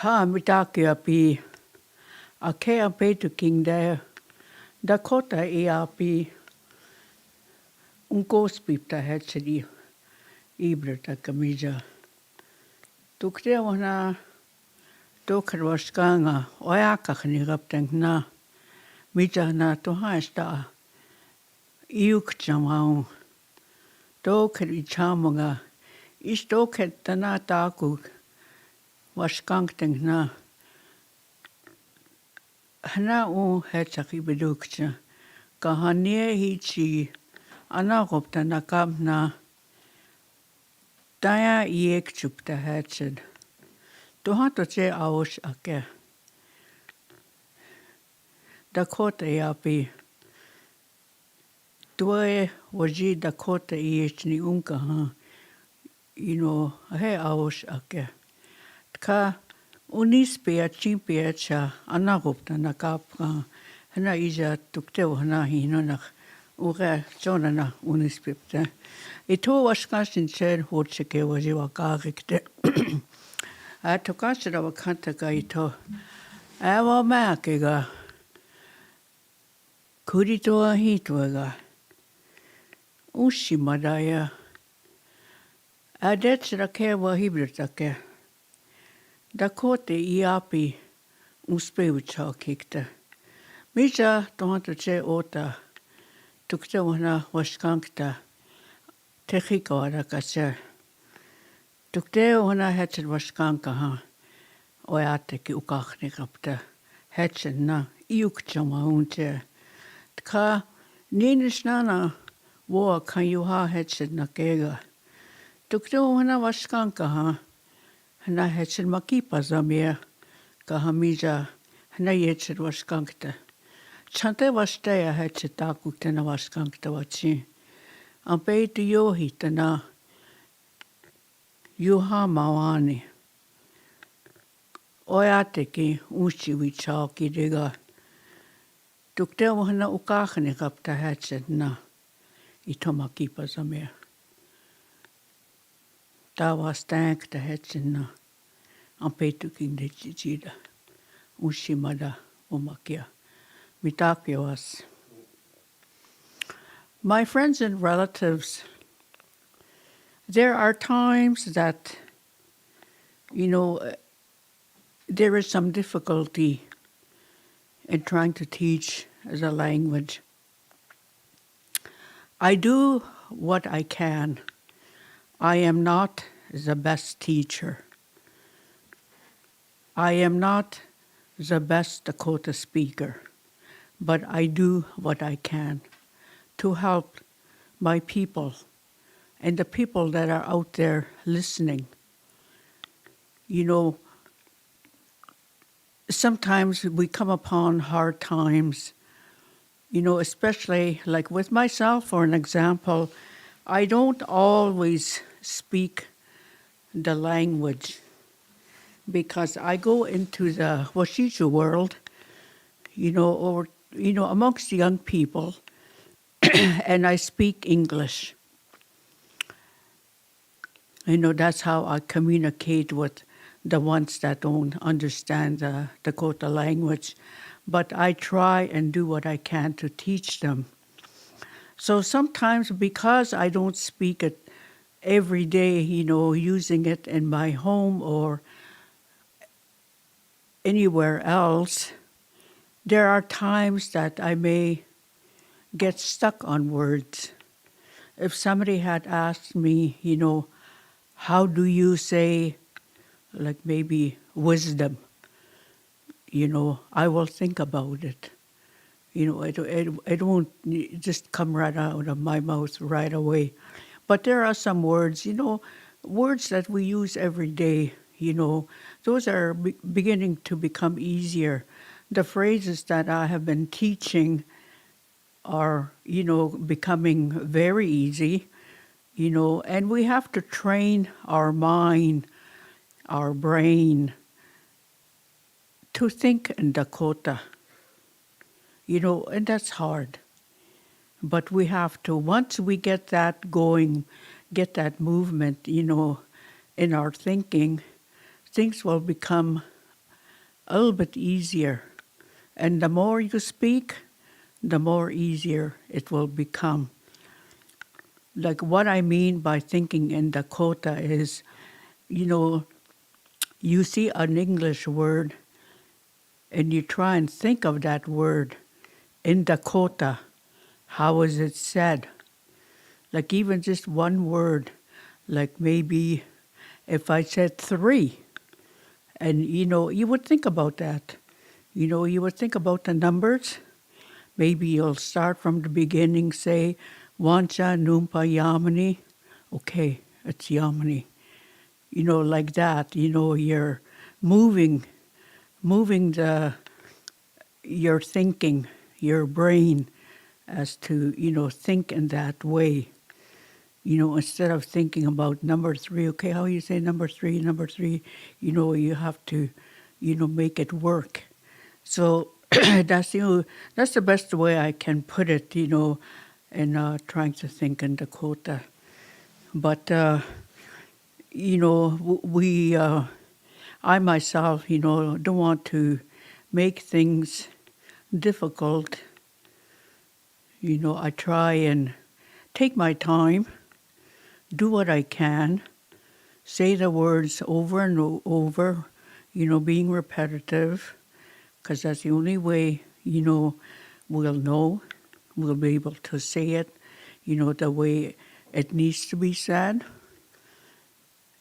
Ha mitaki api a ke a petu king there. Dakota Iapi unkospipta hetsedi ibrata kamija. Tukte wana tokarwaskanga ojakachni raptank na mija na tohaista iukchamau tokari chamunga is toket tana taku waskank na hana hetsaki bedukcha kahanie hichi anagopta nakamna taya iekchupta hetsid. Tuhato che aus ake. Dakota Iapi. Tue waji Dakota iechni unka ha. He aus ake. Ka unispea chimpea cha anagopta nakapka. Hana ija tukteo hana hinonach. Ure jonana unispipta. Ito waskasin chen hotseke waji wakarikte. Tukasira wakantaka ito. Awa maakega. Kuritoa hituaga. Ushimadaya. Adetsira kewa hibritake. Dakota Iapi uspeucha kikta. Mija tohanto che ota. Tukta wana waskankta. Techika warakasir. Tukte wana hetsen waskanka ha. Oate ki ukachni kapta. Hetsen na iukchama unte. Tka ninis nana woa kan you ha hetsen na kega. Tukte wana waskanka ha. Hana hetsen makipa zamia. Kahamija hana yetsen waskankta. Chante wastea hetsen takukte na waskankta wachi. Ampeitu johita na Juha mawani. Oateki uchiwichaki diga. Tukte wana ukachni kapta hetset na itoma kipa zamir. Tawa stankta hetset na ampeitu king de jida. Ushimada umakia. Mitaki was. My friends and relatives, there are times that, there is some difficulty in trying to teach the language. I do what I can. I am not the best teacher. I am not the best Dakota speaker, but I do what I can to help my people and the people that are out there listening. Sometimes we come upon hard times, especially like with myself, for an example, I don't always speak the language because I go into the Washichu world, amongst young people, and I speak English. That's how I communicate with the ones that don't understand the Dakota language. But I try and do what I can to teach them. So sometimes because I don't speak it every day, using it in my home or anywhere else, there are times that I may get stuck on words. If somebody had asked me, how do you say, like maybe wisdom, I will think about it. It won't just come right out of my mouth right away. But there are some words, words that we use every day, those are beginning to become easier. The phrases that I have been teaching are, becoming very easy, and we have to train our mind, our brain, to think in Dakota, and that's hard. But we have to, once we get that going, get that movement, in our thinking, things will become a little bit easier. And the more you speak, the more easier it will become. Like what I mean by thinking in Dakota is, you know, you see an English word and you try and think of that word in Dakota. How is it said? Like even just one word, like maybe if I said 3, and you would think about that. You would think about the numbers. Maybe you'll start from the beginning, say, Wancha Numpa Yamani. Okay, it's Yamani. Like that. You're moving your thinking, your brain, as to, think in that way. Instead of thinking about number 3, okay, how you say number 3, you have to, make it work. So that's that's the best way I can put it, in trying to think in Dakota. But I myself, don't want to make things difficult. I try and take my time, do what I can, say the words over and over, being repetitive, because that's the only way, we'll be able to say it, the way it needs to be said.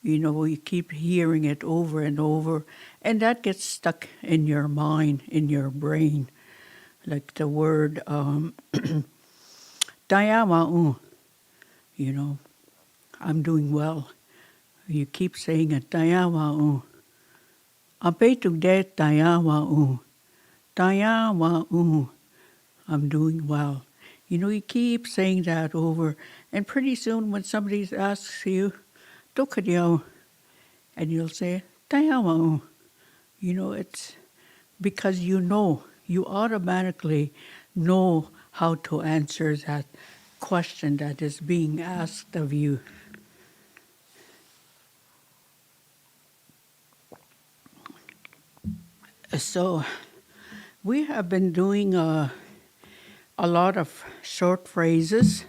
We keep hearing it over and over, and that gets stuck in your mind, in your brain. Like the word, Dayama'u, I'm doing well. You keep saying it, Dayama'u. Apetugde Dayama'u. Dayama'u. I'm doing well. You keep saying that over, and pretty soon when somebody asks you, Dokadyo, and you'll say, Dayama'u. It's because you automatically know how to answer that question that is being asked of you. So we have been doing a lot of short phrases.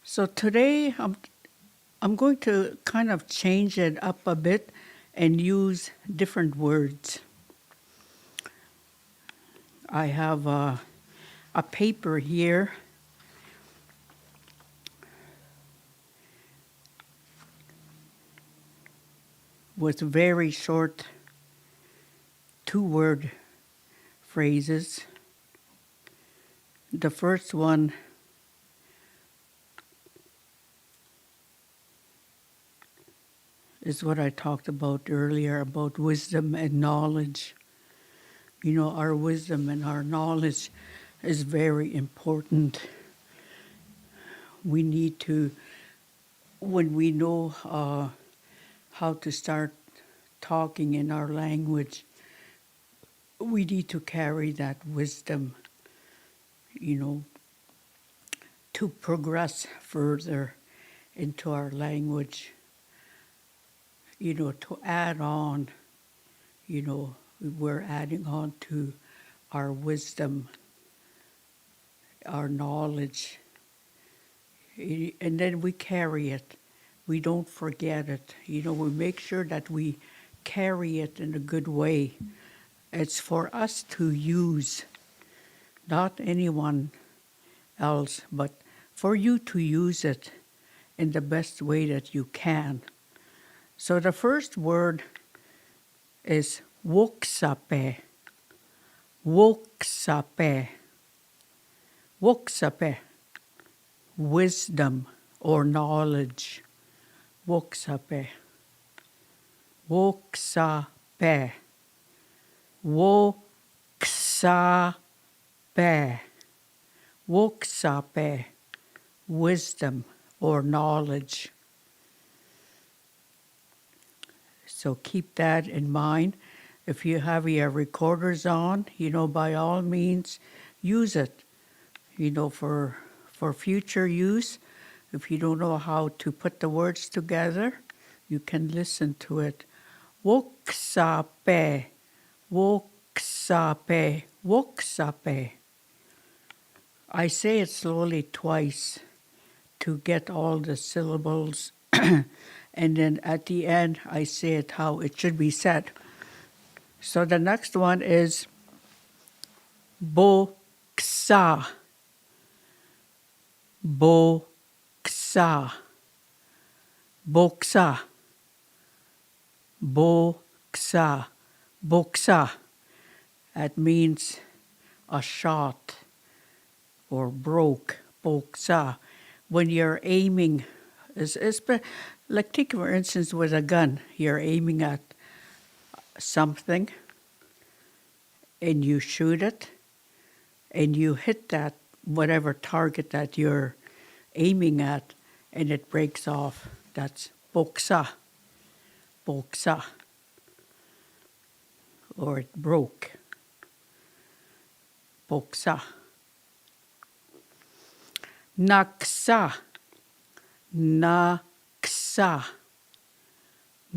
So today I'm going to kind of change it up a bit and use different words. I have a paper here with very short 2-word phrases. The first one is what I talked about earlier, about wisdom and knowledge. Our wisdom and our knowledge is very important. We need to, when we know how to start talking in our language, we need to carry that wisdom, to progress further into our language, to add on, we're adding on to our wisdom, our knowledge, and then we carry it. We don't forget it. We make sure that we carry it in a good way. It's for us to use, not anyone else, but for you to use it in the best way that you can. So the first word is woksape. Woksape. Woksape. Wisdom or knowledge. Woksape. Woksape. Woksape. Woksape. Wisdom or knowledge. So keep that in mind. If you have your recorders on, by all means, use it, for future use. If you don't know how to put the words together, you can listen to it. Woksape. Woksape, woksape. I say it slowly twice to get all the syllables. And then at the end, I say it how it should be said. So the next one is boksa, boksa, boksa, boksa, boksa. That means a shot or broke, boksa. When you're aiming, like take for instance with a gun, you're aiming at something and you shoot it and you hit that whatever target that you're aiming at and it breaks off. That's boksa, boksa, or it broke, boksa. Naksa, naksa,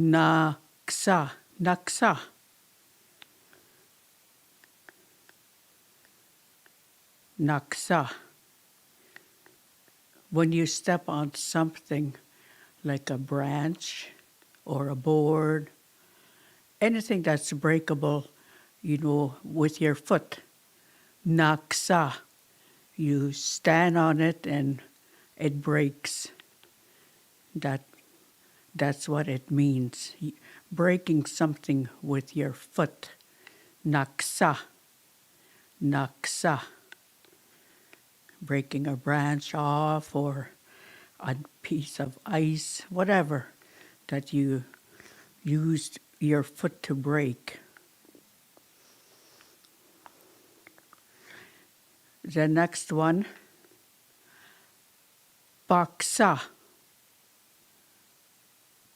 naksa, naksa. Naksa. When you step on something like a branch or a board, anything that's breakable, with your foot, naksa. You stand on it and it breaks. That's what it means. Breaking something with your foot. Naksa. Naksa. Breaking a branch off or a piece of ice, whatever that you used your foot to break. The next one, baksa,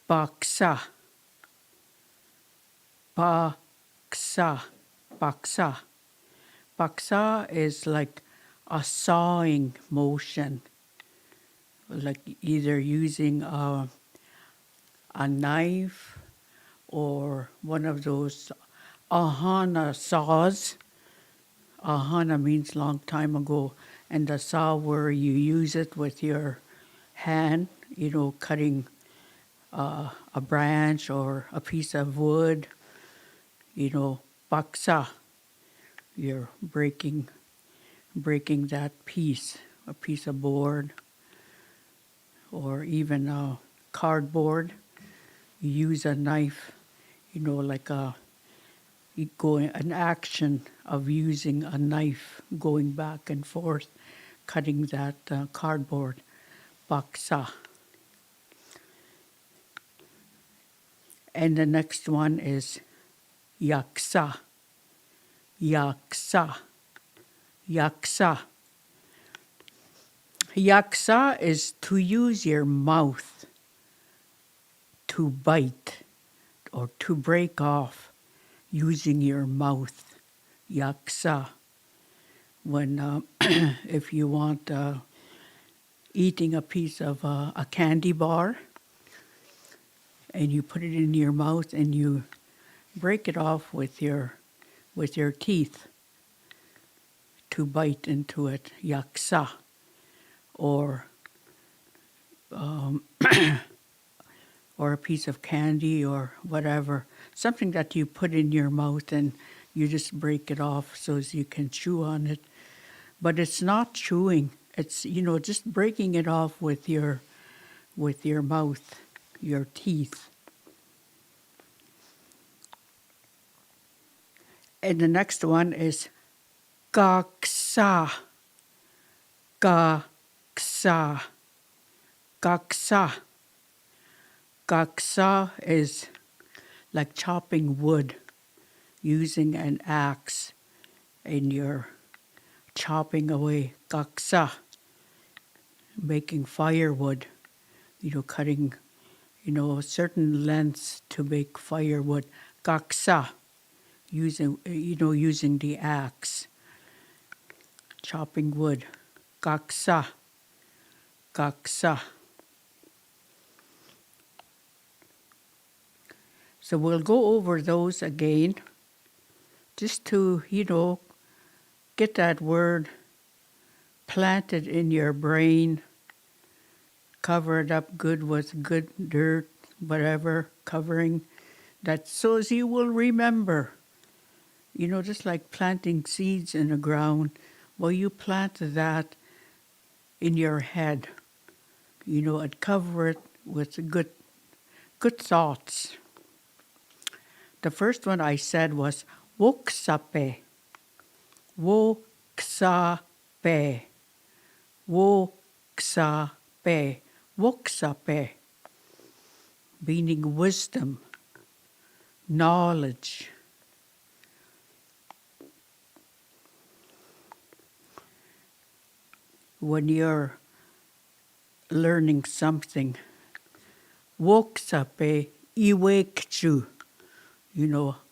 baksa, baksa, baksa. Baksa is like a sawing motion, like either using a knife or one of those ahana saws. Ahana means long time ago, and the saw where you use it with your hand, cutting a branch or a piece of wood, baksa. You're breaking that piece, a piece of board, or even a cardboard. You use a knife, like an action of using a knife, going back and forth, cutting that cardboard, baksa. And the next one is yaksa, yaksa, yaksa. Yaksa is to use your mouth to bite or to break off. Using your mouth, yaksa. When, if you want eating a piece of a candy bar, and you put it in your mouth and you break it off with your teeth to bite into it, yaksa. Or or a piece of candy or whatever, something that you put in your mouth and you just break it off so as you can chew on it. But it's not chewing. It's, just breaking it off with your mouth, your teeth. And the next one is kaksa, kaksa, kaksa. Kaksa is like chopping wood using an axe, and you're chopping away, kaksa, making firewood, cutting, certain lengths to make firewood, kaksa, using the axe, chopping wood, kaksa, kaksa. So we'll go over those again. just to, get that word planted in your brain, cover it up good with good dirt, whatever, covering that so as you will remember. Just like planting seeds in the ground. Well, you plant that in your head, and cover it with good thoughts. The first one I said was woksape, woksape, woksape, woksape, meaning wisdom, knowledge. When you're learning something, woksape iwekchu.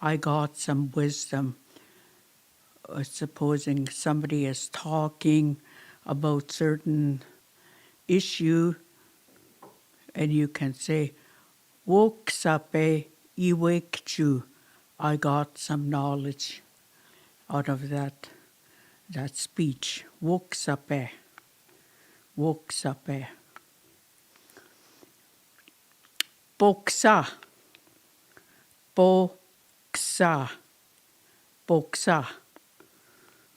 I got some wisdom. Supposing somebody is talking about certain issue, and you can say, woksape iwekchu. I got some knowledge out of that speech. Woksape, woksape. Boksa, boksa, boksa.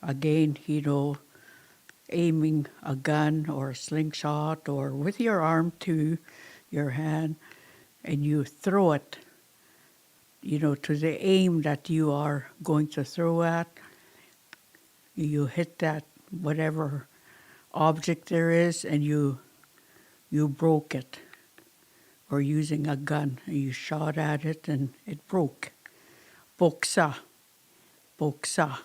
Again, aiming a gun or a slingshot or with your arm to your hand, and you throw it, to the aim that you are going to throw at. You hit that whatever object there is, and you broke it. Or using a gun, and you shot at it and it broke. Boksa, boksa.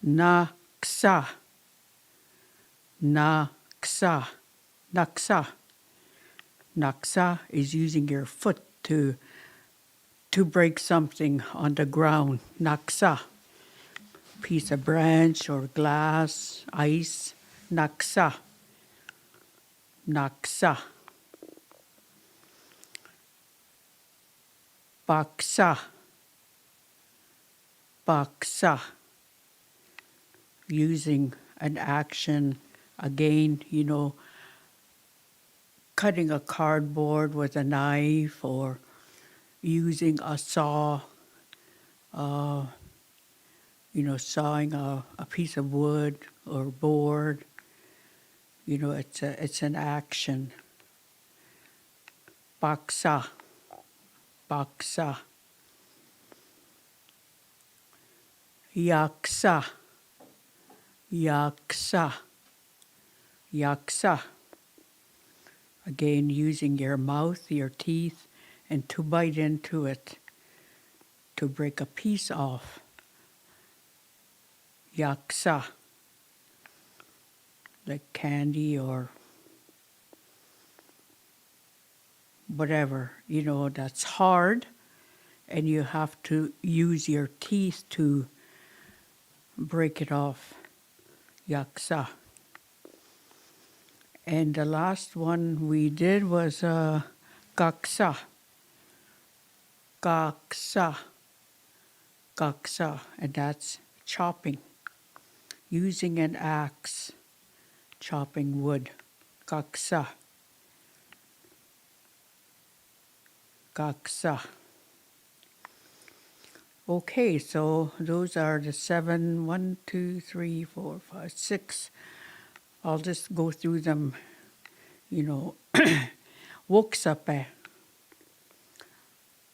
Naksa, naksa, naksa. Naksa is using your foot to break something on the ground. Naksa, piece of branch or glass, ice. Naksa, naksa. Baksa, baksa. Using an action, again, cutting a cardboard with a knife or using a saw, sawing a piece of wood or board. It's an action. Baksa, baksa. Yaksa, yaksa, yaksa. Again, using your mouth, your teeth, and to bite into it, to break a piece off. Yaksa, like candy or whatever, that's hard, and you have to use your teeth to break it off. Yaksa. And the last one we did was kaksa. Kaksa. Kaksa. And that's chopping. Using an axe. Chopping wood. Kaksa. Kaksa. Okay, so those are the 7, 1, 2, 3, 4, 5, 6. I'll just go through them, Woksape,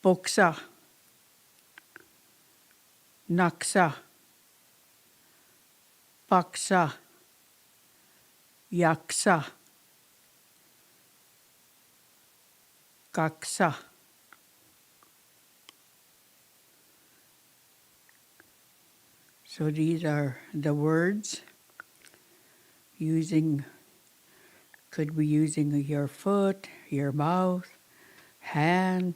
boksa, naksa, baksa, yaksa, kaksa. So these are the words. Could be using your foot, your mouth, hand,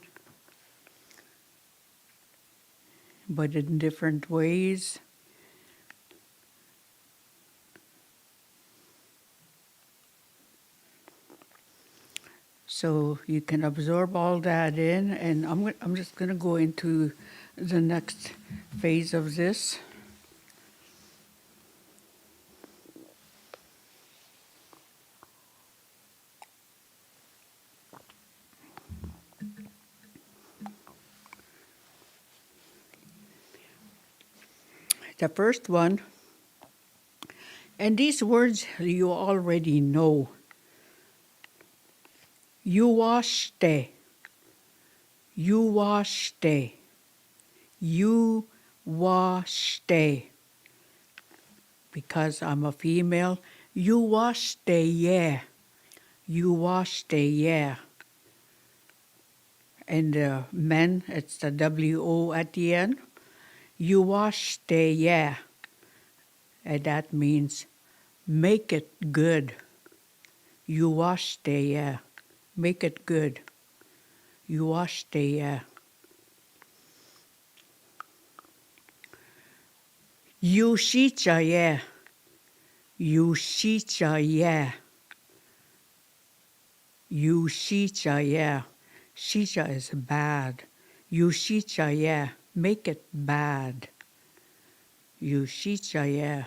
but in different ways. So you can absorb all that in, and I'm just going to go into the next phase of this. The first one, and these words you already know. Yuwashte, yuwashte, yuwashte. Because I'm a female, yuwashte, yeah, yuwashte, yeah. And the men, it's the W-O at the end. Yuwashte, yeah. And that means make it good. Yuwashte, yeah. Make it good. Yuwashte, yeah. Yushicha, yeah. Yushicha, yeah. Yushicha, yeah. Shicha is bad. Yushicha, yeah. Make it bad. Yushicha, yeah.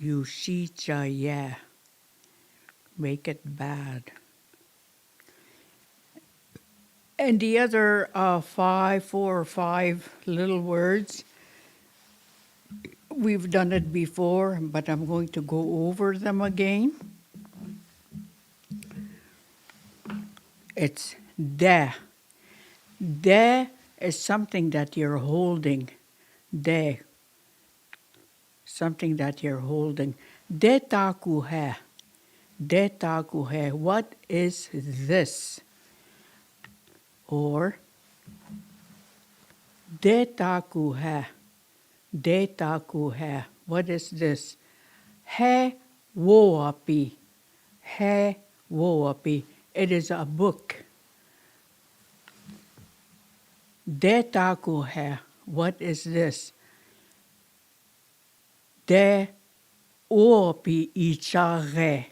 Yushicha, yeah. Make it bad. And the other 4 or 5 little words, we've done it before, but I'm going to go over them again. It's de. De is something that you're holding. De. Something that you're holding. De taku hai. De taku hai. What is this? Or de taku hai. De taku hai. What is this? He woapi. He woapi. It is a book. De taku hai. What is this? De uopi ichare.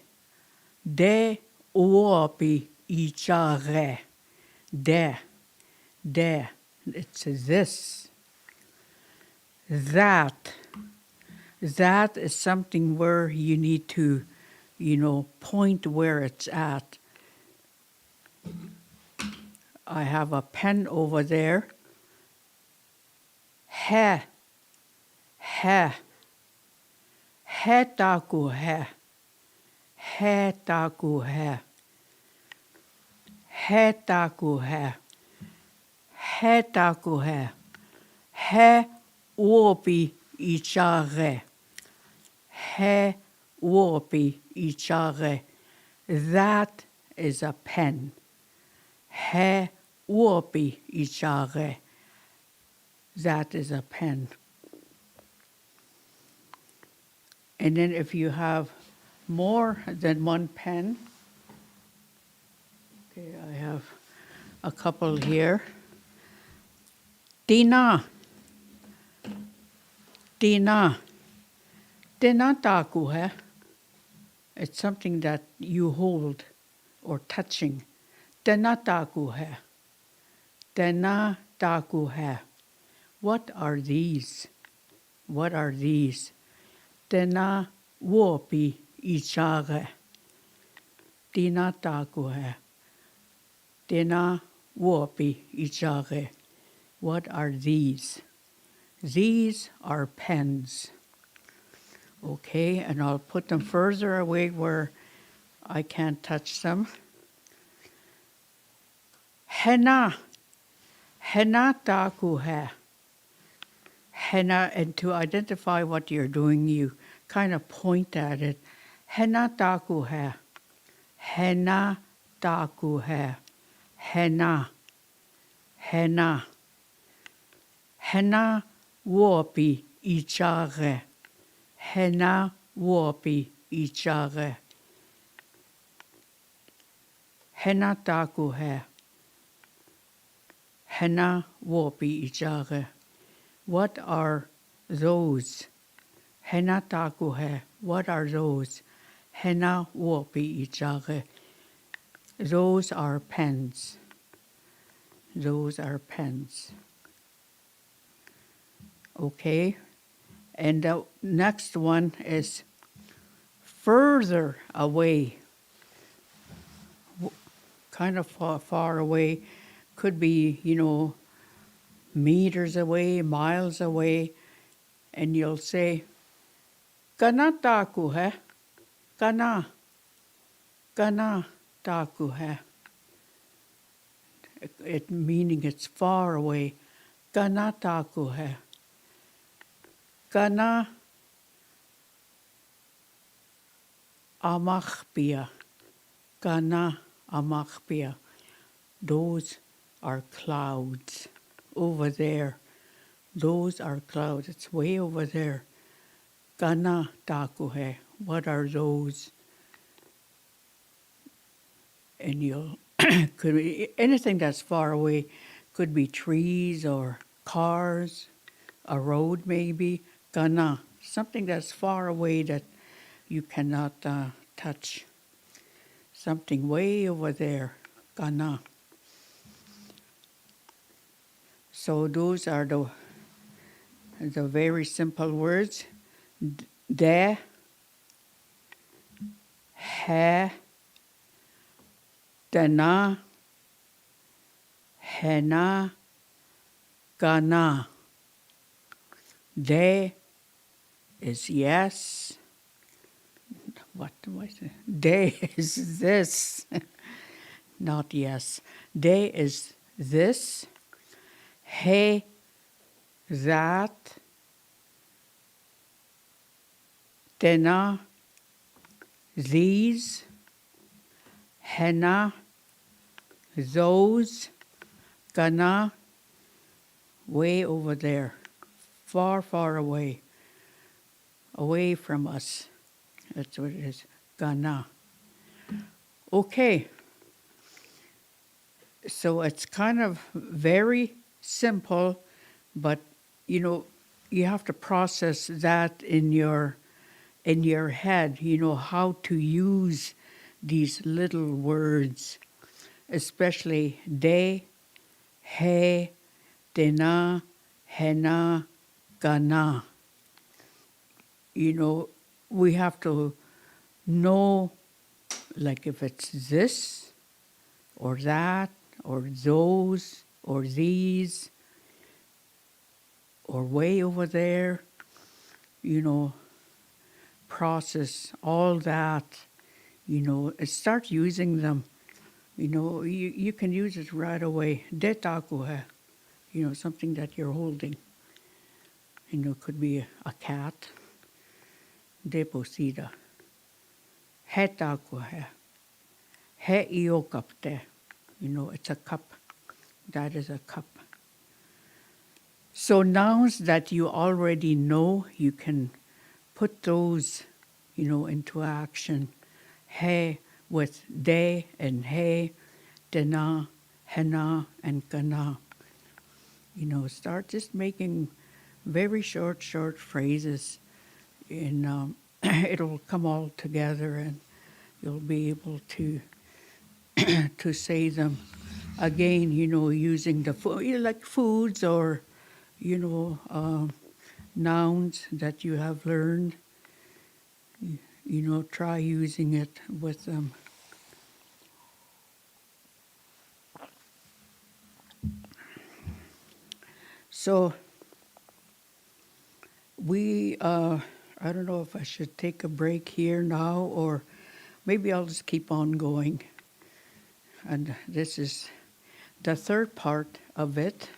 De uopi ichare. De. It's this. That. That is something where you need to, point where it's at. I have a pen over there. He. He taku he. He taku he. He taku he. He taku he. He uopi ichare. He uopi ichare. That is a pen. He uopi ichare. That is a pen. And then if you have more than one pen, okay, I have a couple here. Tina. Tina. Tina taku hai. It's something that you hold or touching. Tina taku hai. Tina taku hai. What are these? What are these? Tena uopi ichare. Tina taku hai. Tena uopi ichare. What are these? These are pens. Okay, and I'll put them further away where I can't touch them. Henna. Henna taku hai. Henna, and to identify what you're doing, you kind of point at it. Henna taku hai. Henna taku hai. Henna. Henna. Henna uopi ichare. Henna uopi ichare. Henna taku hai. Henna uopi ichare. What are those? Henna taku hai. What are those? Henna uopi ichare. Those are pens. Those are pens. Okay? And the next one is further away. Kind of far away. Could be, meters away, miles away. And you'll say, Kana taku he? Kana. Kana taku he? It meaning it's far away. Kana taku he? Kana amachpia. Kana amachpia. Those are clouds over there. Those are clouds. It's way over there. Kana taku he? What are those? And you'll could be anything that's far away. Could be trees or cars, a road maybe. Kana, something that's far away that you cannot touch. Something way over there. Kana. So those are the very simple words. De, he, dana, hena, kana. De is yes. What do I say? De is this. Not yes. De is this. He, that. Dena, these. Hena, those. Gana, way over there. Far, far away. Away from us. That's what it is. Gana. Okay. So it's kind of very simple, but you have to process that in your head, how to use these little words, especially de, he, dena, hena, gana. We have to know, like if it's this or that or those or these or way over there, process all that, start using them. You can use it right away. De taku he, something that you're holding. Could be a cat. De posida. He taku he. He iokapte. It's a cup. That is a cup. So nouns that you already know, you can put those, into action. He with de and he, dena, hena, and kana. Start just making very short phrases, and it'll come all together, and you'll be able to to say them again. Using the like foods or nouns that you have learned. Try using it with them. So I don't know if I should take a break here now, or maybe I'll just keep on going. And this is the third part of it.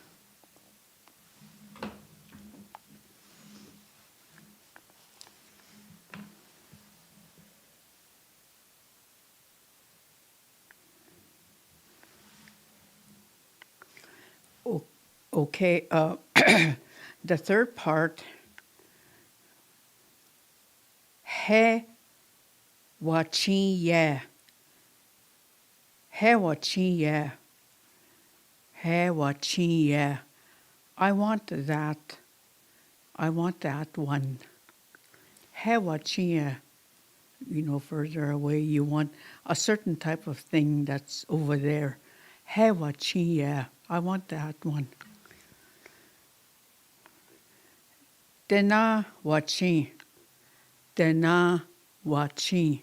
Okay, the third part, he wachin ye. He wachin ye. He wachin ye. I want that. I want that one. He wachin ye. further away. You want a certain type of thing that's over there. Hewachi, yeah, I want that one. Dena wachi, dena wachi.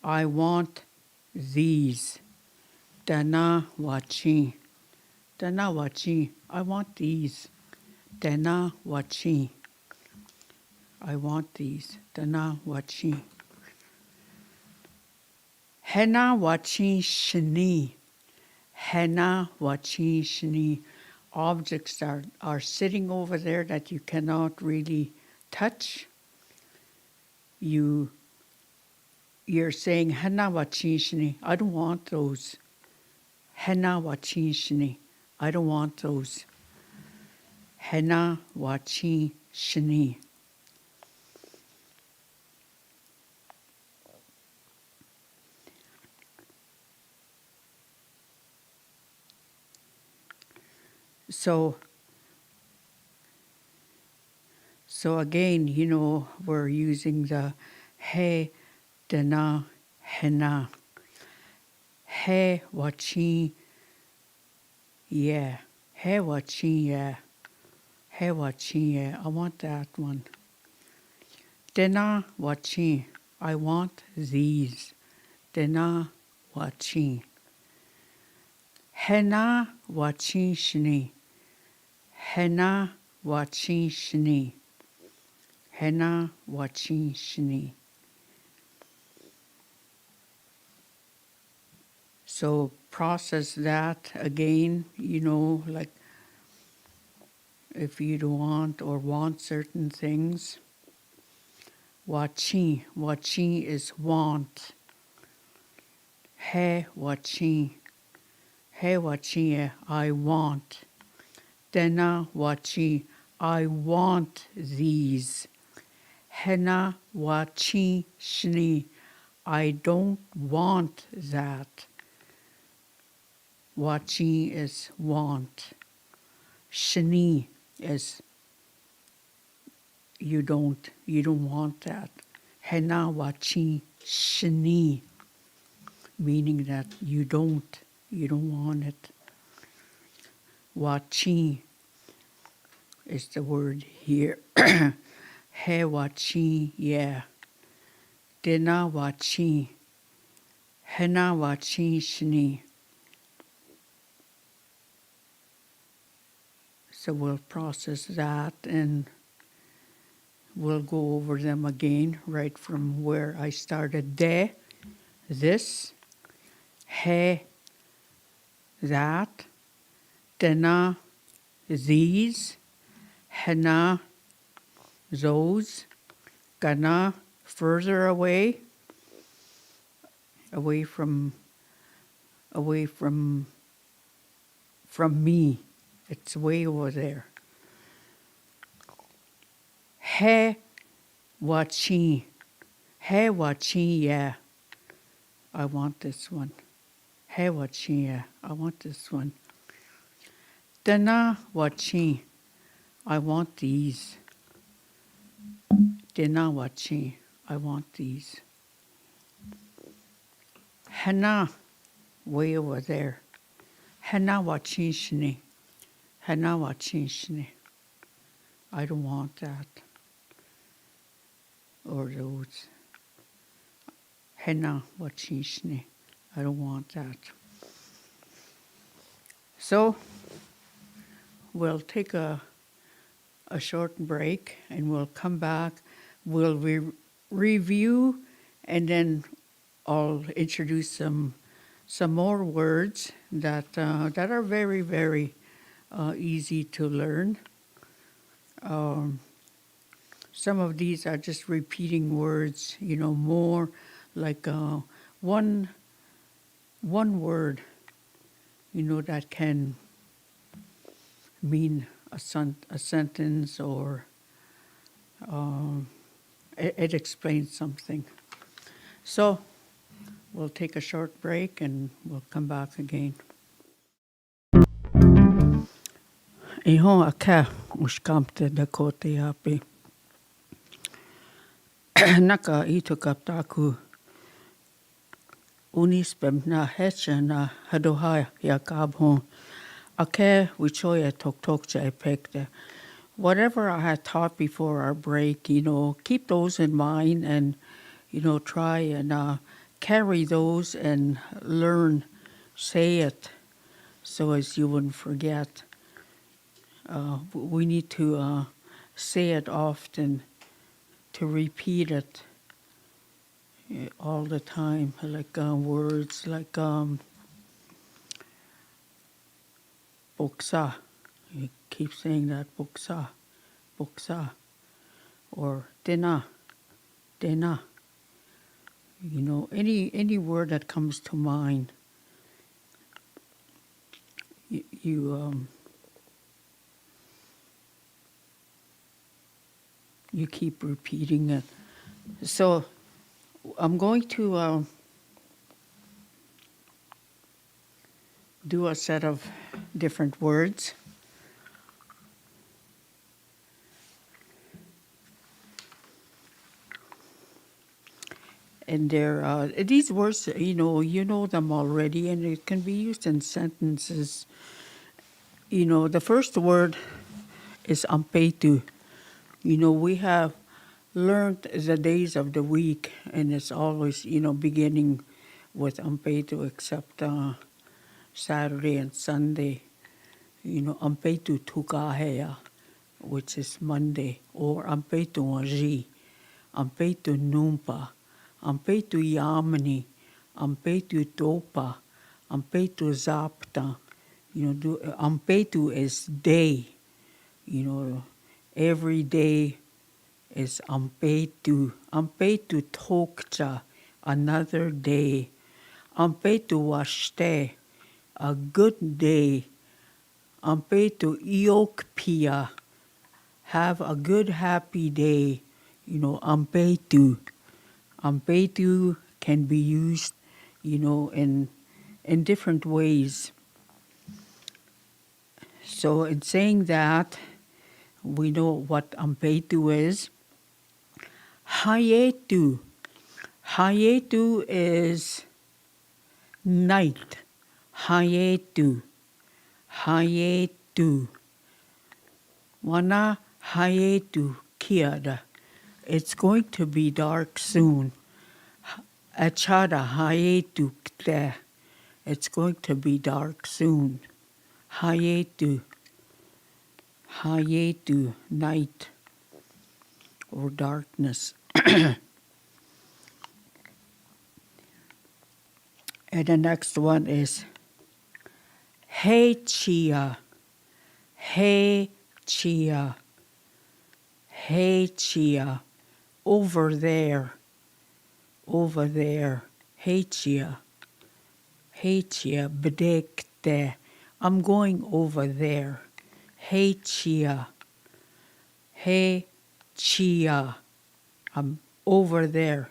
I want these. Dena wachi, dena wachi. I want these. Dena wachi. I want these. Dena wachi. Hena wachi shani. Hena wachi shani. Objects are sitting over there that you cannot really touch. You're saying hena wachi shani. I don't want those. Hena wachi shani. I don't want those. Hena wachi shani. So again, we're using the he, dena, hena. He wachi, yeah. He wachi, yeah. He wachi, yeah. I want that one. Dena wachi. I want these. Dena wachi. Hena wachi shni. Hena wachi shni. Hena wachi shni. So process that again, like if you don't want certain things. Wachi. Wachi is want. He wachi. He wachi, I want. Dena wachi. I want these. Hena wachi shni. I don't want that. Wachi is want. Shni is you don't want that. Hena wachi shni, meaning that you don't want it. Wachi is the word here. He wachi, yeah. Dena wachi. Hena wachi shni. So we'll process that and we'll go over them again right from where I started. De, this. He, that. Dena, these. Hena, those. Gana, further away from me. It's way over there. He wachi. He wachi, yeah. I want this one. He wachi, yeah. I want this one. Dena wachi. I want these. Dena wachi. I want these. Hena, way over there. Hena wachi shni. Hena wachi shni. I don't want that. Or those. Hena wachi shni. I don't want that. So we'll take a short break and we'll come back. We'll review and then I'll introduce some more words that are very, very easy to learn. Some of these are just repeating words, more like one word, that can mean a sentence or it explains something. So we'll take a short break and we'll come back again. Iho aka uskamte Dakota Iapi. naka ito kaptaku unispem na hecha na hadoha ya kabhon. Ake wichoya tok cha epekte. Whatever I had taught before our break, keep those in mind and, try and carry those and learn, say it so as you wouldn't forget. We need to say it often, to repeat it all the time, like words like boksa. You keep saying that, boksa, boksa, or dena, dena. Any word that comes to mind, you keep repeating it. So I'm going to do a set of different words. And these words, you know them already, and it can be used in sentences. The first word is ampetu. We have learned the days of the week, and it's always, beginning with ampetu, except Saturday and Sunday. Ampetu tukahea, which is Monday, or ampetu aji, ampetu numpa, ampetu yamani, ampetu topa, ampetu zapta. Ampetu is day. Every day is ampetu. Ampetu tokcha, another day. Ampetu washte, a good day. Ampetu iokpia, have a good happy day. Ampetu. Ampetu can be used, in different ways. So in saying that, we know what ampetu is. Hayetu. Hayetu is night. Hayetu. Hayetu. Wana hayetu kiada. It's going to be dark soon. Achada hayetu kte. It's going to be dark soon. Hayetu. Hayetu, night or darkness. And the next one is Hey Chia. Hey Chia. Hey Chia. Over there. Over there. Hey Chia. Hey Chia. Bedekte. I'm going over there. Hey Chia. Hey Chia. I'm over there.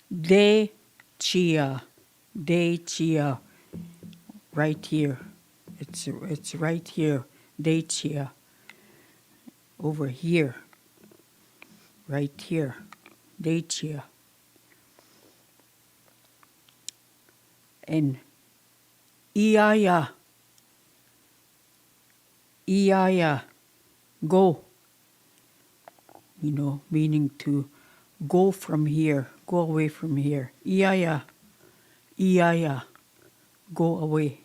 De Chia. De Chia. Right here. It's right here. De Chia. Over here. Right here. De Chia. And Iaya. Iaya. Go. Meaning to go from here. Go away from here. Iaya. Iaya. Go away.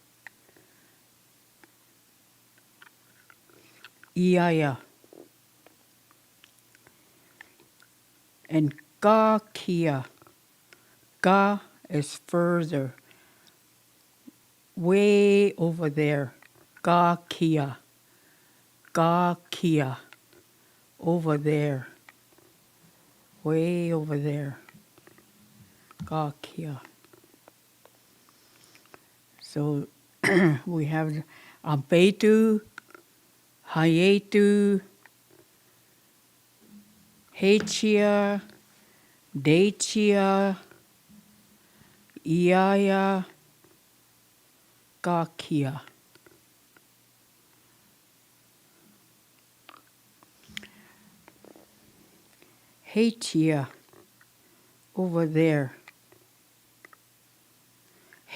Iaya. And Ga Kia. Ga is further. Way over there. Ga Kia. Ga Kia. Over there. Way over there. Ga Kia. So we have Ampetu, Hayetu, Hechia, Dechia, Iaya, Gakia. Hatia, over there.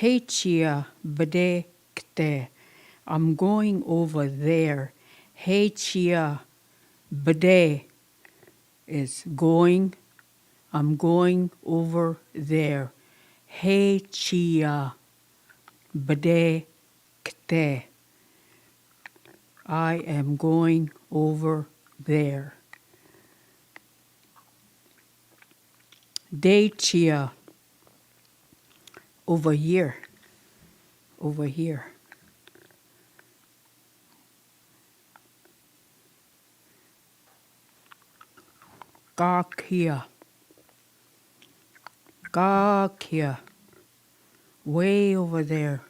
Hatia bedekte, I'm going over there. Hatia bede is going, I'm going over there. Hatia bedekte, I am going over there. Dechia, over here, over here. Gakia, Gakia, way over there.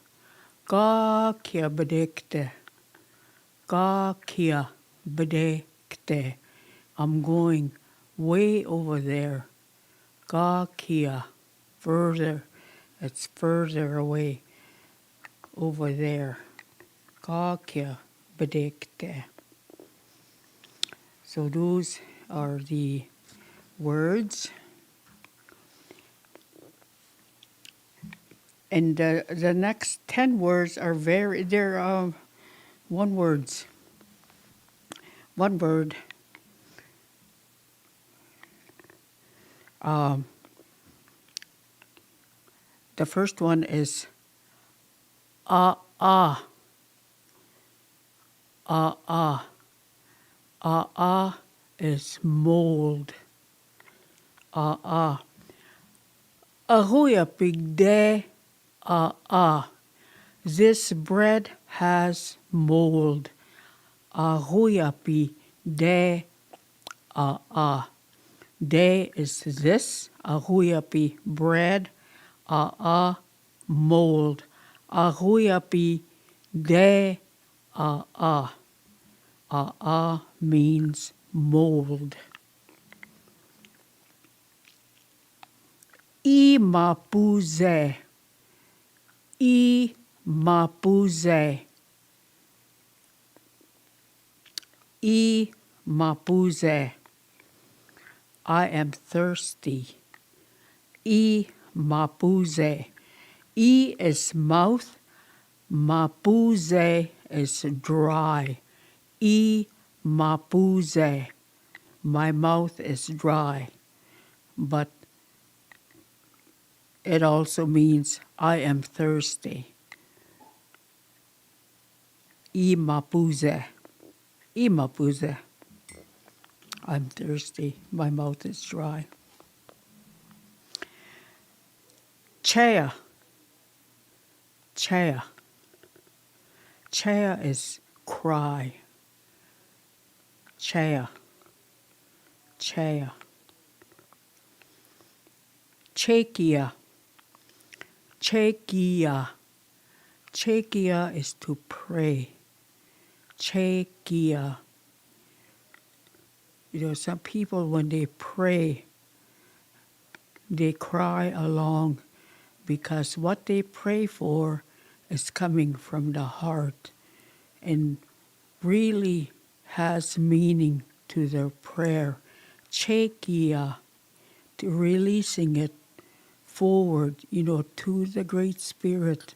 Gakia bedekte, Gakia bedekte, I'm going way over there. Gakia, further, it's further away, over there. Gakia bedekte. So those are the words. And the next 10 words are they're one words. One word. The first one is ah. Is mold. Ahoya big day. This bread has mold. Ahoya big day. Day is this. Ahoya bread. Mold. Ahoya day. Means mold. I mapuze. I mapuze. I mapuze. I am thirsty. I mapuze. I is mouth. Mapuze is dry. I mapuze. My mouth is dry. But it also means I am thirsty. I mapuze. I mapuze. I'm thirsty. My mouth is dry. Chea. Chea. Chea is cry. Chea. Chea. Chekia. Chekia. Chekia is to pray. Chekia. You know, some people, when they pray, they cry along because what they pray for is coming from the heart and really has meaning to their prayer. Chekia, to releasing it forward, you know, to the Great Spirit,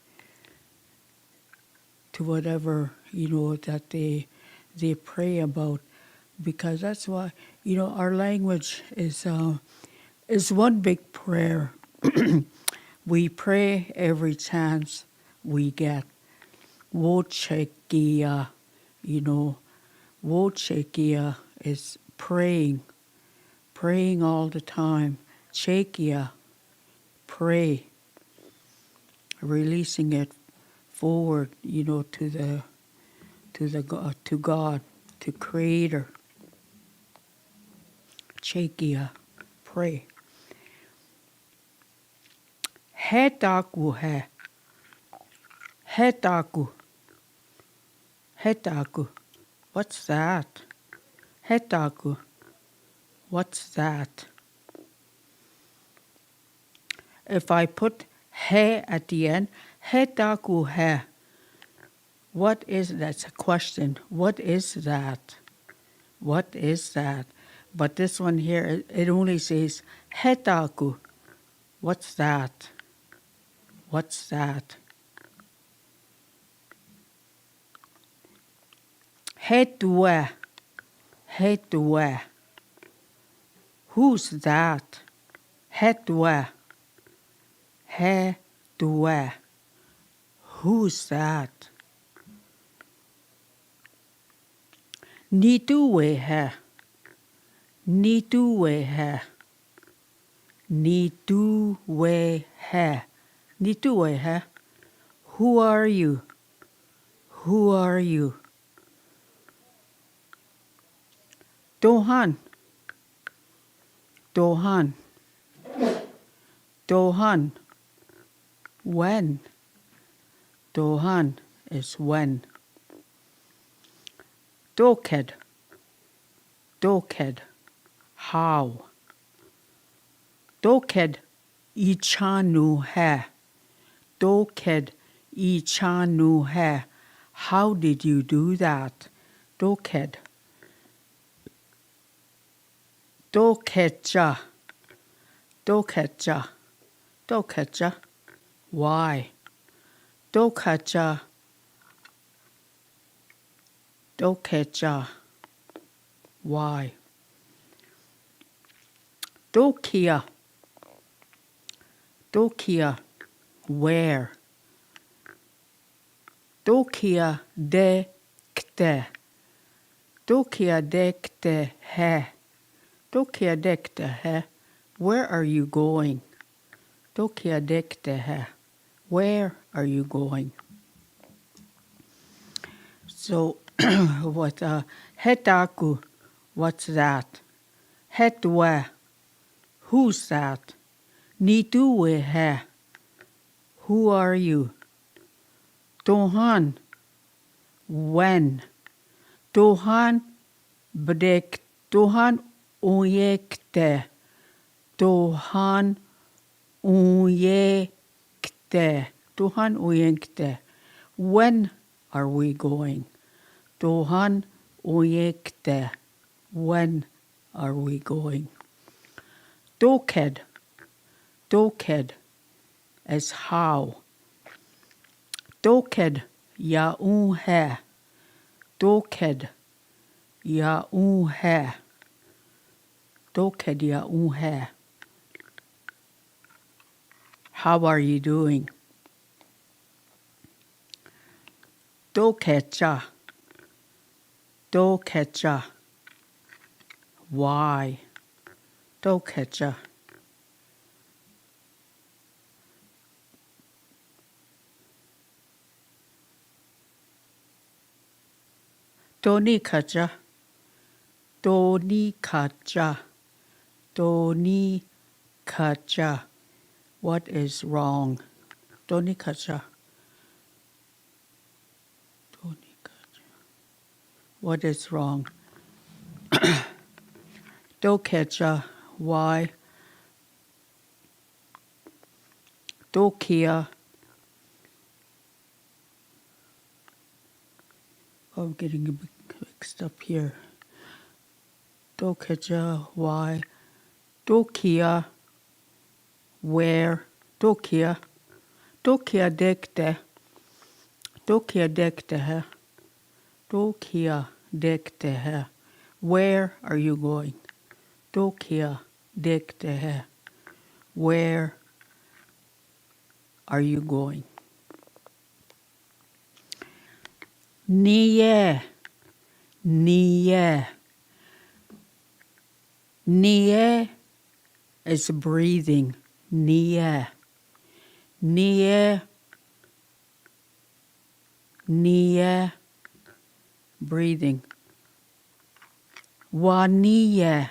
to whatever, you know, that they pray about. Because that's why, you know, our language is one big prayer. We pray every chance we get. Wochekia, you know, wochekia is praying all the time. Chekia, pray, releasing it forward, you know, to God, to Creator. Chekia, pray. Hetaku he. Hetaku. Hetaku. What's that? Hetaku. What's that? If I put he at the end, hetaku he. What is, that's a question. What is that? What is that? But this one here, it only says hetaku. What's that? What's that? Hetue. Hetue. Who's that? Hetue. Hetue. Who's that? Nituehe. Nituehe. Nituehe. Nituehe. Who are you? Who are you? Dohan. Dohan. Dohan. When? Dohan is when. Doked. Doked. How? Doked ichanu he. Doked ichanu he. How did you do that? Doked. Dokecha. Dokecha. Dokecha. Why? Dokecha. Dokecha. Why? Dokia. Dokia. Where? Dokia dekte. Dokia dekte he. Dokia dekte he. Where are you going? Dokia dekte he. Where are you going? So, what, hetaku, what's that? Hetue, who's that? Nitue he, who are you? Tohan, when? Tohan bdek, tohan uyekte, tohan uyekte, tohan uyekte. When are we going? Tohan uyekte. When are we going? Doked. Doked is how. Doked yaun he. Doked yaun he. Doked yaun he. How are you doing? Dokecha. Dokecha. Why? Dokecha. Donikacha. Donikacha. Donikacha. What is wrong? Donikacha. Donikacha. What is wrong? Dokecha. Why? Dokia. I'm getting a bit mixed up here. Dokecha. Why? Dokia. Where? Dokia. Dokia dekte. Dokia dekte he. Dokia dekte he. Where are you going? Dokia dekte he. Where are you going? Niye. Niye. Niye is breathing. Niye. Niye. Niye. Breathing. Waniye.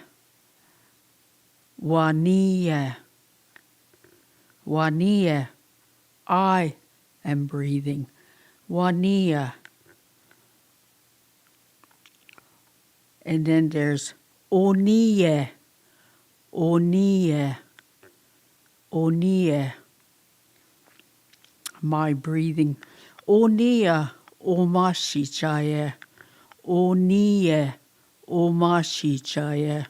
Waniye. Waniye. I am breathing. Waniya. And then there's oniye. Oniye. Oniye. My breathing. Oniya. Omashichaye. Oniye. Omashichaye.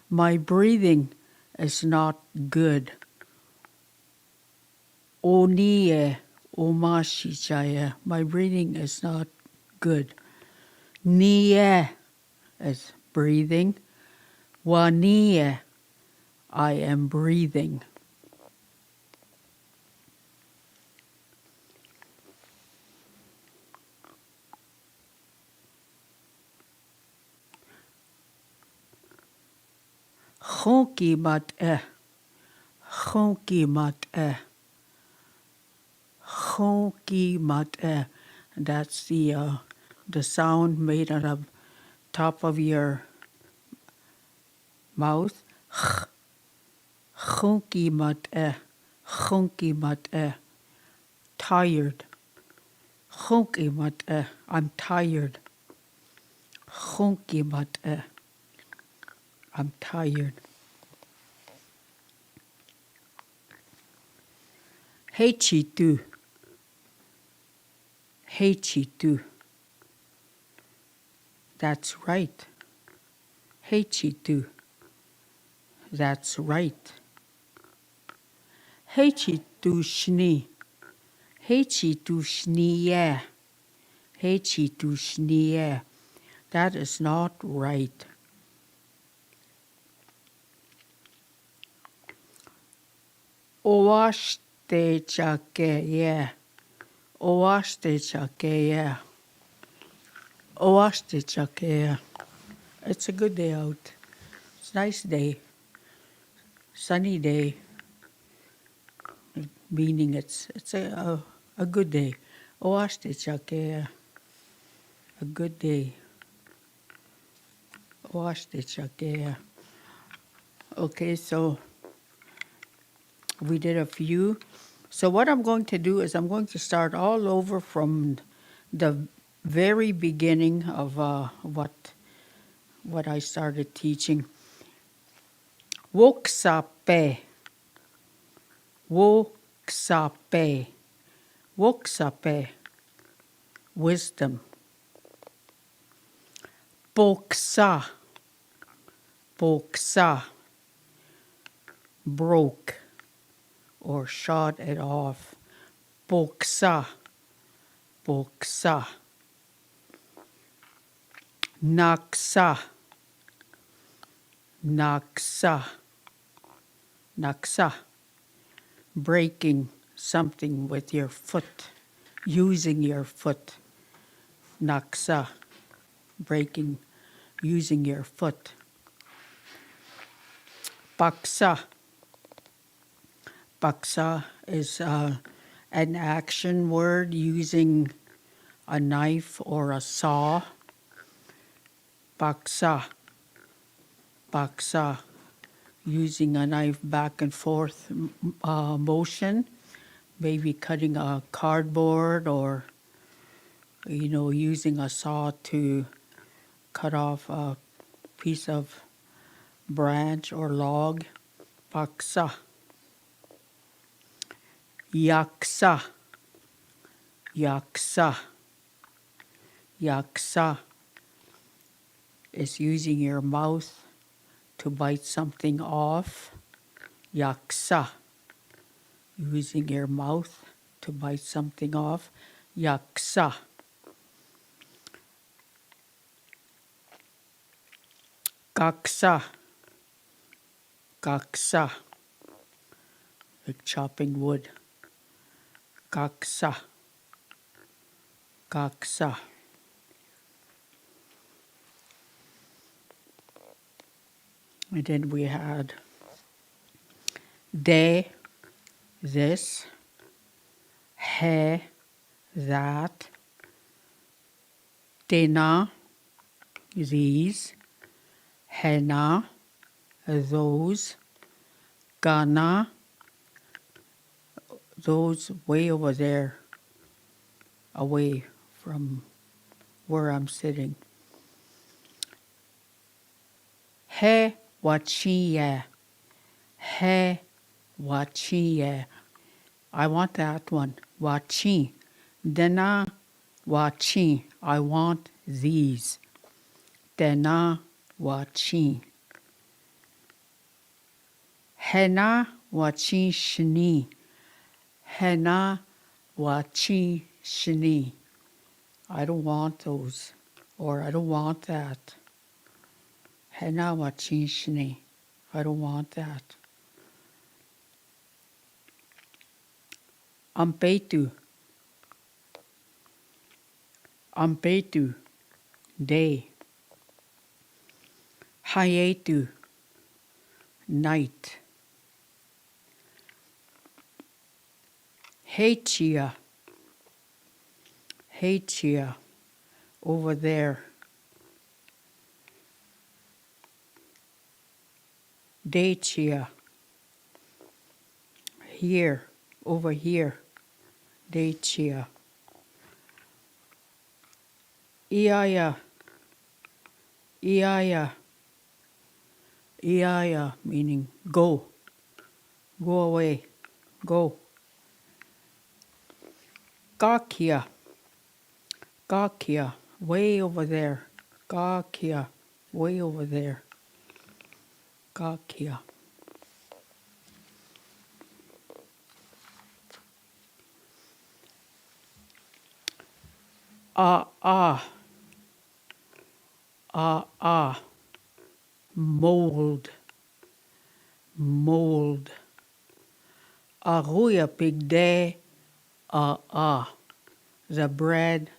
My breathing is not good. Onie omashijaya. My breathing is not good. Nie is breathing. Wanie, I am breathing. Chonki mat e. Chonki mat e. Chonki mat e. That's the sound made on the top of your mouth. Chonki mat e. Chonki mat e. Tired. Chonki mat e. I'm tired. Chonki mat e. I'm tired. Heichitu. Heichitu. That's right. Heichitu. That's right. Heichitu shni. Heichitu shniye. Heichitu shniye. That is not right. Oashte chakeye. Oashte chakeye. Oashte chakeye. It's a good day out. It's a nice day. Sunny day. Meaning it's a good day. Oashte chakeye. A good day. Oashte chakeye. Okay, so we did a few. So what I'm going to do is I'm going to start all over from the very beginning of what I started teaching. Woksape. Woksape. Woksape. Wisdom. Boksa. Boksa. Broke or shot it off. Boksa. Boksa. Naksa. Naksa. Naksa. Breaking something with your foot. Using your foot. Naksa. Breaking. Using your foot. Baksa. Baksa is an action word using a knife or a saw. Baksa. Baksa. Using a knife back and forth motion. Maybe cutting a cardboard or, using a saw to cut off a piece of branch or log. Baksa. Yaksa. Yaksa. Yaksa is using your mouth to bite something off. Yaksa. Using your mouth to bite something off. Yaksa. Kaksa. Kaksa. Like chopping wood. Kaksa. Kaksa. And then we had de, this, he, that, dena, these, hena, those, gana, those way over there, away from where I'm sitting. He wachiye. He wachiye. I want that one. Wachi. Dena wachi. I want these. Dena wachi. Hena wachin shni. Hena wachin shni. I don't want those. Or I don't want that. Hena wachin shni. I don't want that. Ampetu. Ampetu. Day. Hayetu. Night. Hechia. Hechia. Over there. Dechia. Here. Over here. Dechia. Iaya. Iaya. Iaya meaning go. Go away. Go. Gakia. Gakia. Way over there. Gakia. Way over there. Gakia. Ah, ah. Ah, ah. Mold. Mold. Aruya pigde. Ah, ah. The bread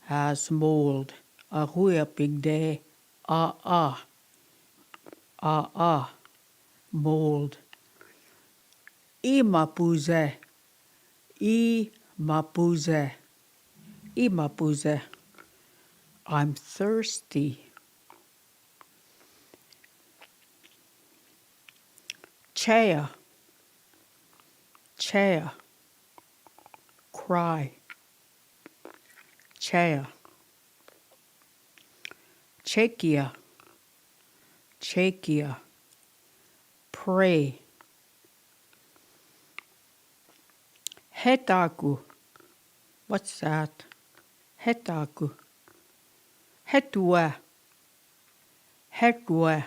has mold. Aruya pigde. Ah, ah. Ah, ah. Mold. Imapuze. Imapuze. Imapuze. I'm thirsty. Chea. Chea. Cry. Chea. Chekia. Chekia. Pray. Hetaku. What's that? Hetaku. Hetua. Hetua.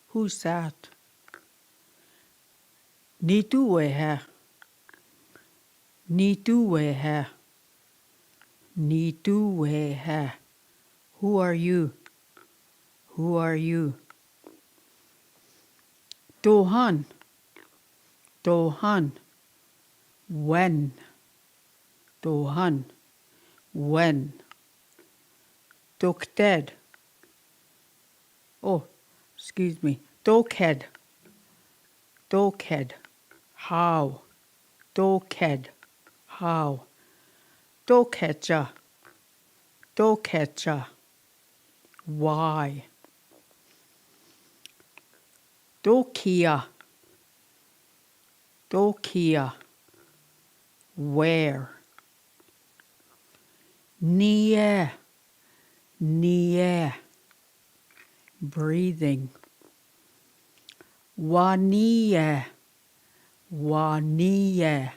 Who's that? Nitueha. Nitueha. Nitueha. Who are you? Who are you? Tohan. Tohan. When. Tohan. When. Tokted. Oh, excuse me. Toked. Toked. How. Toked. How. Tokecha. Tokecha. Why. Dokia. Dokia. Where. Nie. Nie. Breathing. Wanie. Wanie.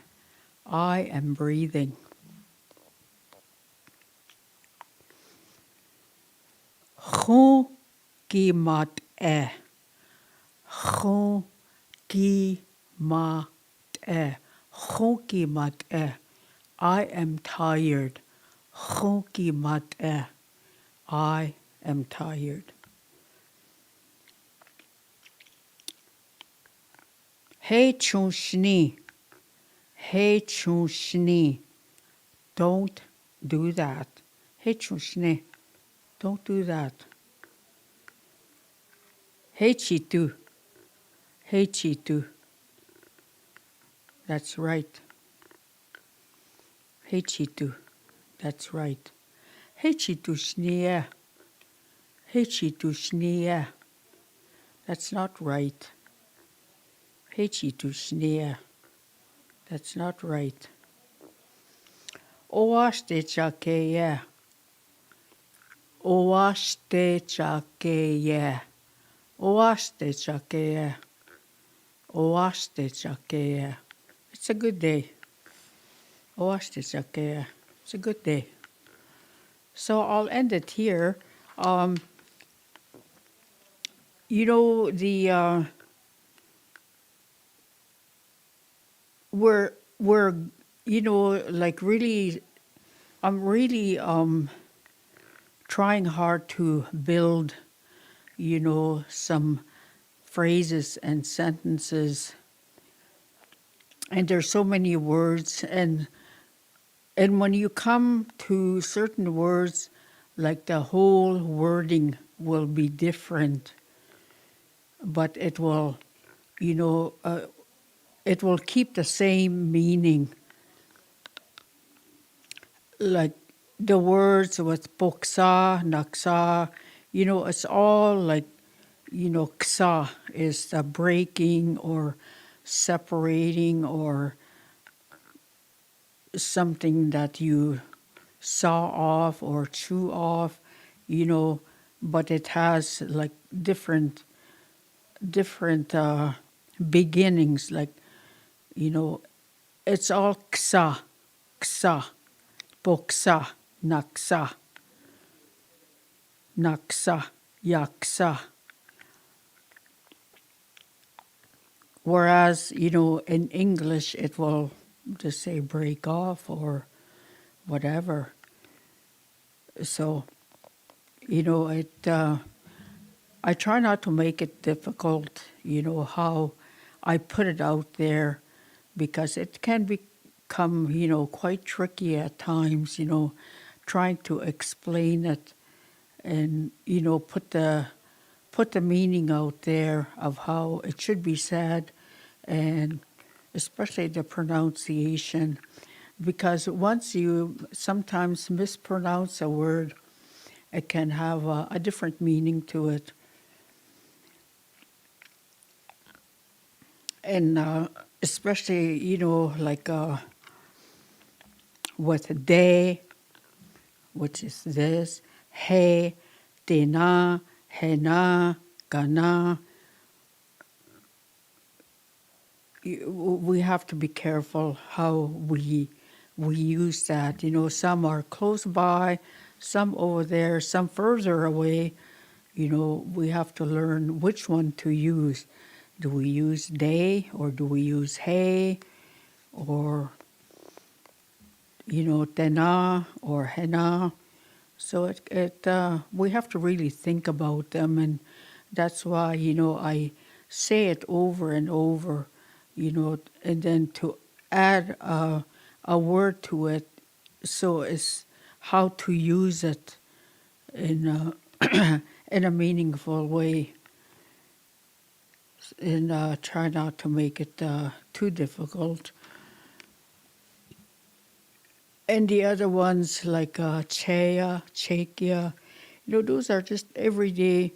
I am breathing. Chukimat e. Chukimat e. Chukimat e. I am tired. Chukimat e. I am tired. Hey chunshni. Hey chunshni. Don't do that. Hey chunshni. Don't do that. Hey chitu. Hey chitu. That's right. Hey chitu. That's right. Hey chitu shnia. Hey chitu shnia. That's not right. Hey chitu shnia. That's not right. Oashte chakeya. Oashte chakeya. Oashte chakeya. Oashte chakeya. It's a good day. Oashte chakeya. It's a good day. So I'll end it here. You know, we're like really, I'm really trying hard to build, some phrases and sentences, and there's so many words, and when you come to certain words, like the whole wording will be different, but you know uh, it will keep the same meaning. Like the words with boksa, naksa, it's all like, ksa is the breaking or separating or something that you saw off or chew off, you know, but it has like different beginnings. Like, you know, it's all ksa, ksa, boksa, naksa, naksa, yaksa. Whereas, in English, it will just say break off or whatever. So, I try not to make it difficult, how I put it out there, because it can become, quite tricky at times, trying to explain it and, put the meaning out there of how it should be said, and especially the pronunciation. Because once you sometimes mispronounce a word, it can have a different meaning to it. And especially, like with day, which is this, he, dena, hena, gana. We have to be careful how we use that. Some are close by, some over there, some further away. We have to learn which one to use. Do we use day, or do we use hey, or tena or hena? So we have to really think about them, and that's why I say it over and over, and then to add a word to it, so it's how to use it in in a meaningful way, and try not to make it too difficult. And the other ones like chaya, chekia, those are just everyday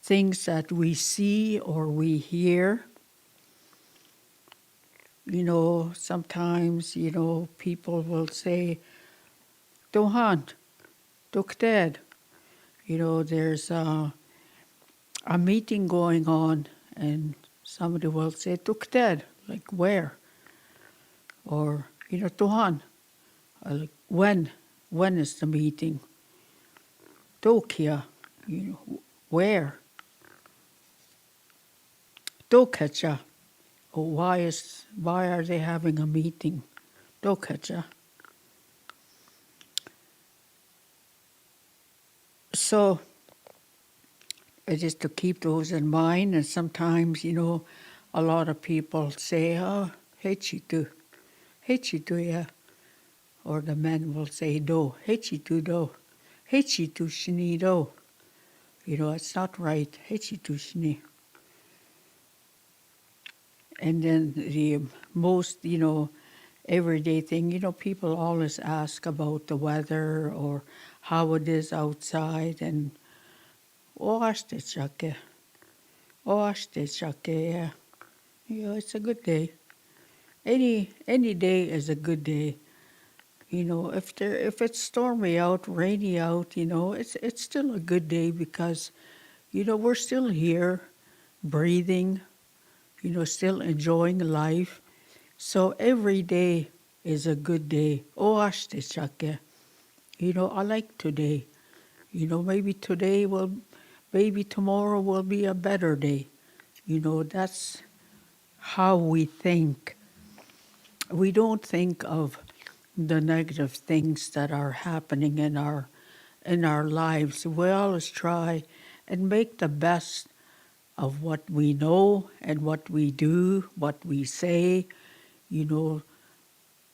things that we see or we hear. Sometimes, people will say, Dohan, Dokted. There's a meeting going on, and somebody will say, Dokted, like where? Or, Dohan, like when is the meeting? Dokia, where? Dokacha. Oh, why are they having a meeting? Dokacha. So it is to keep those in mind, and sometimes, a lot of people say, oh, hechitu, yeah. Or the men will say, do, hechitu, shni do. It's not right, hechitu shni. And then the most, everyday thing, people always ask about the weather or how it is outside, and yeah. It's a good day. Any day is a good day. If it's stormy out, rainy out, it's still a good day, because we're still here, breathing, still enjoying life. So every day is a good day. I like today. Maybe tomorrow will be a better day. That's how we think. we don't think of the negative things that are happening in our lives. We always try and make the best of what we know and what we do, what we say, you know,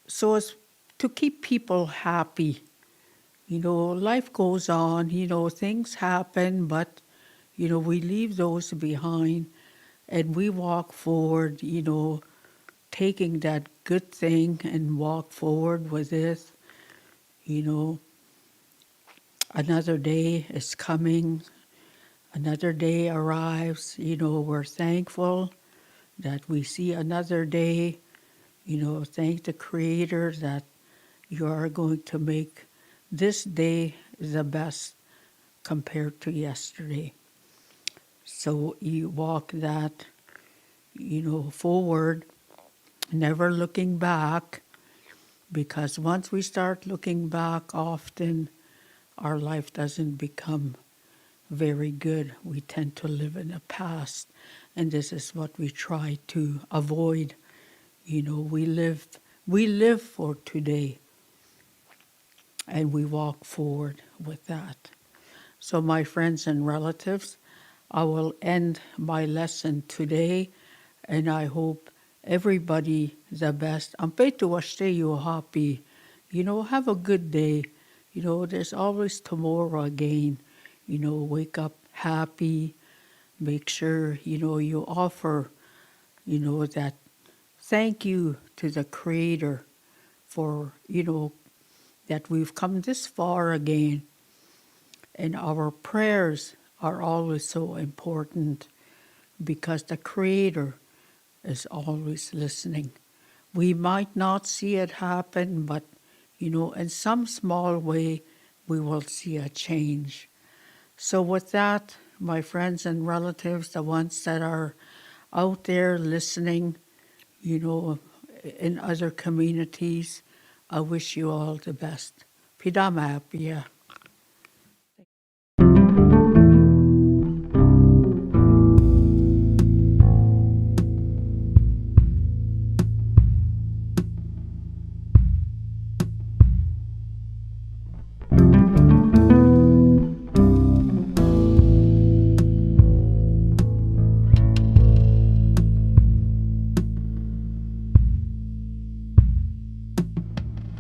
so as to keep people happy. Life goes on, things happen, but, we leave those behind and we walk forward, taking that good thing and walk forward with it. You know, another day is coming, another day arrives, we're thankful that we see another day, thank the Creator that you are going to make this day the best compared to yesterday. So you walk that, forward, never looking back, because once we start looking back often, our life doesn't become very good. We tend to live in the past, and this is what we try to avoid. We live for today, and we walk forward with that. So, my friends and relatives, I will end my lesson today, and I hope everybody the best. Ampetu washte happy. Have a good day. There's always tomorrow again. Wake up happy. Make sure, you offer, that thank you to the Creator for, that we've come this far again. And our prayers are always so important because the Creator is always listening. We might not see it happen, but, in some small way, we will see a change. So with that, my friends and relatives, the ones that are out there listening, in other communities, I wish you all the best. Pidama Apia.